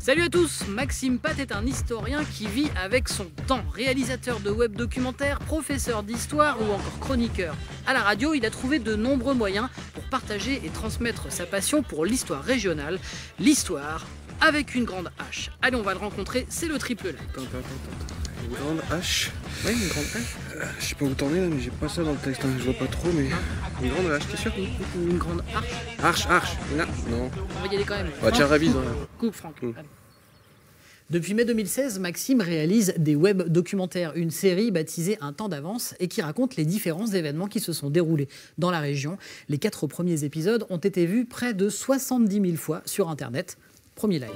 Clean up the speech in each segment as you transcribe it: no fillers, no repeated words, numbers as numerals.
Salut à tous, Maxime Pat est un historien qui vit avec son temps. Réalisateur de web documentaires, professeur d'histoire ou encore chroniqueur. À la radio, il a trouvé de nombreux moyens pour partager et transmettre sa passion pour l'histoire régionale. L'histoire avec une grande H. Allez, on va le rencontrer, c'est le triple like. Attends. Une grande hache. Oui, une grande H. Je sais pas où t'en es là, mais j'ai pas ça dans le texte, hein. Je vois pas trop, mais. Une grande hache, t'es sûr? Une grande arche. Arche. Là, non. On va y aller quand même. Bah, tiens, révise. Hein. Coupe, Franck. Allez. Depuis mai 2016, Maxime réalise des web documentaires, une série baptisée Un temps d'avance et qui raconte les différents événements qui se sont déroulés dans la région. Les 4 premiers épisodes ont été vus près de 70 000 fois sur Internet. Premier like.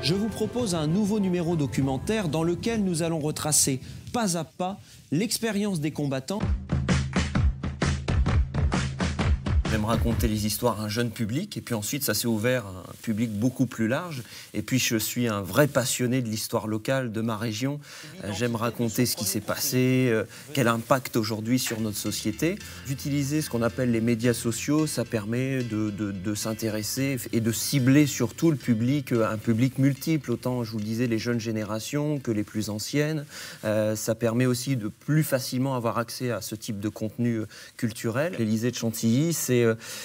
Je vous propose un nouveau numéro documentaire dans lequel nous allons retracer pas à pas l'expérience des combattants. J'aime raconter les histoires à un jeune public et puis ensuite ça s'est ouvert à un public beaucoup plus large. Et puis je suis un vrai passionné de l'histoire locale de ma région. J'aime raconter ce qui s'est passé, quel impact aujourd'hui sur notre société. D'utiliser ce qu'on appelle les médias sociaux, ça permet de s'intéresser et de cibler surtout le public, un public multiple, autant je vous le disais les jeunes générations que les plus anciennes. Ça permet aussi de plus facilement avoir accès à ce type de contenu culturel. L'Élysée de Chantilly,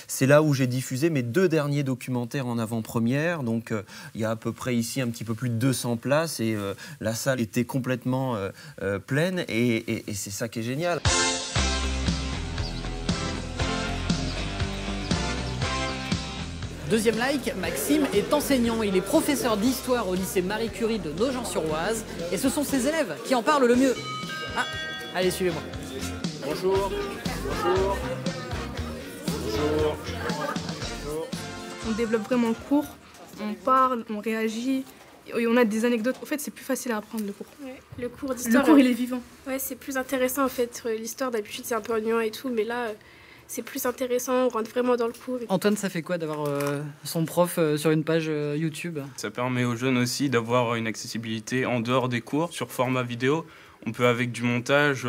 c'est là où j'ai diffusé mes 2 derniers documentaires en avant-première. Donc il y a à peu près ici un petit peu plus de 200 places et la salle était complètement pleine et c'est ça qui est génial. Deuxième like, Maxime est enseignant. Il est professeur d'histoire au lycée Marie Curie de Nogent-sur-Oise. Et ce sont ses élèves qui en parlent le mieux. Ah, allez, suivez-moi. Bonjour. On développe vraiment le cours, on parle, on réagit, et on a des anecdotes. En fait, c'est plus facile à apprendre le cours. Ouais, le cours d'histoire, il est vivant. Ouais, c'est plus intéressant en fait. L'histoire d'habitude c'est un peu ennuyant et tout, mais là c'est plus intéressant, on rentre vraiment dans le cours. Antoine, ça fait quoi d'avoir son prof sur une page YouTube? Ça permet aux jeunes aussi d'avoir une accessibilité en dehors des cours, sur format vidéo. On peut avec du montage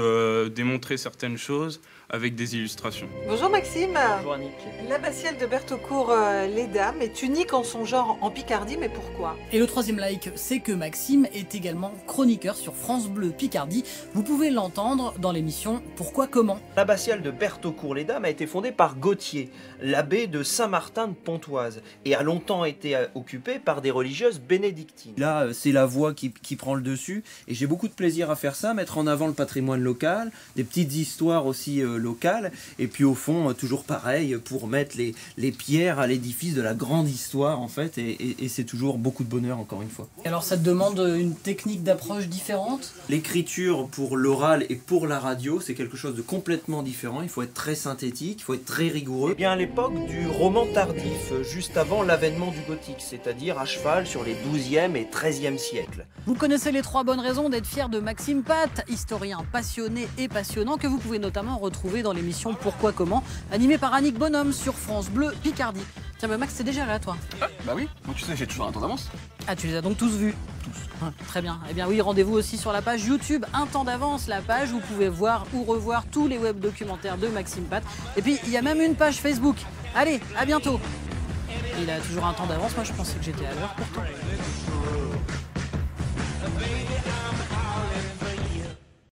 démontrer certaines choses avec des illustrations. Bonjour Maxime. Bonjour Annick. L'abbatiale de Bertaucourt-les-Dames est unique en son genre en Picardie, mais pourquoi? Et le troisième like, c'est que Maxime est également chroniqueur sur France Bleu Picardie. Vous pouvez l'entendre dans l'émission Pourquoi Comment. L'abbatiale de Bertaucourt-les-Dames a été fondée par Gauthier, l'abbé de Saint-Martin de Pontoise, et a longtemps été occupée par des religieuses bénédictines. Là, c'est la voix qui prend le dessus, et j'ai beaucoup de plaisir à faire ça, mettre en avant le patrimoine local, des petites histoires aussi locales, et puis au fond, toujours pareil, pour mettre les pierres à l'édifice de la grande histoire, en fait, et c'est toujours beaucoup de bonheur, encore une fois. Alors ça te demande une technique d'approche différente? L'écriture pour l'oral et pour la radio, c'est quelque chose de complètement différent. Il faut être très synthétique, il faut être très rigoureux. Eh bien, à l'époque du roman tardif, juste avant l'avènement du gothique, c'est-à-dire à cheval sur les 12e et 13e siècles. Vous connaissez les 3 bonnes raisons d'être fier de Maxime Pat, historien passionné et passionnant que vous pouvez notamment retrouver dans l'émission Pourquoi Comment, animée par Annick Bonhomme sur France Bleu Picardie. Tiens, bah Max, c'est déjà là, toi? Bah oui, moi tu sais, j'ai toujours un temps d'avance. Ah, tu les as donc tous vus? Tous. Très bien. Eh bien oui, rendez-vous aussi sur la page YouTube Un temps d'avance, la page où vous pouvez voir ou revoir tous les web documentaires de Maxime Pat. Et puis, il y a même une page Facebook. Allez, à bientôt. Il a toujours un temps d'avance, moi je pensais que j'étais à l'heure pourtant.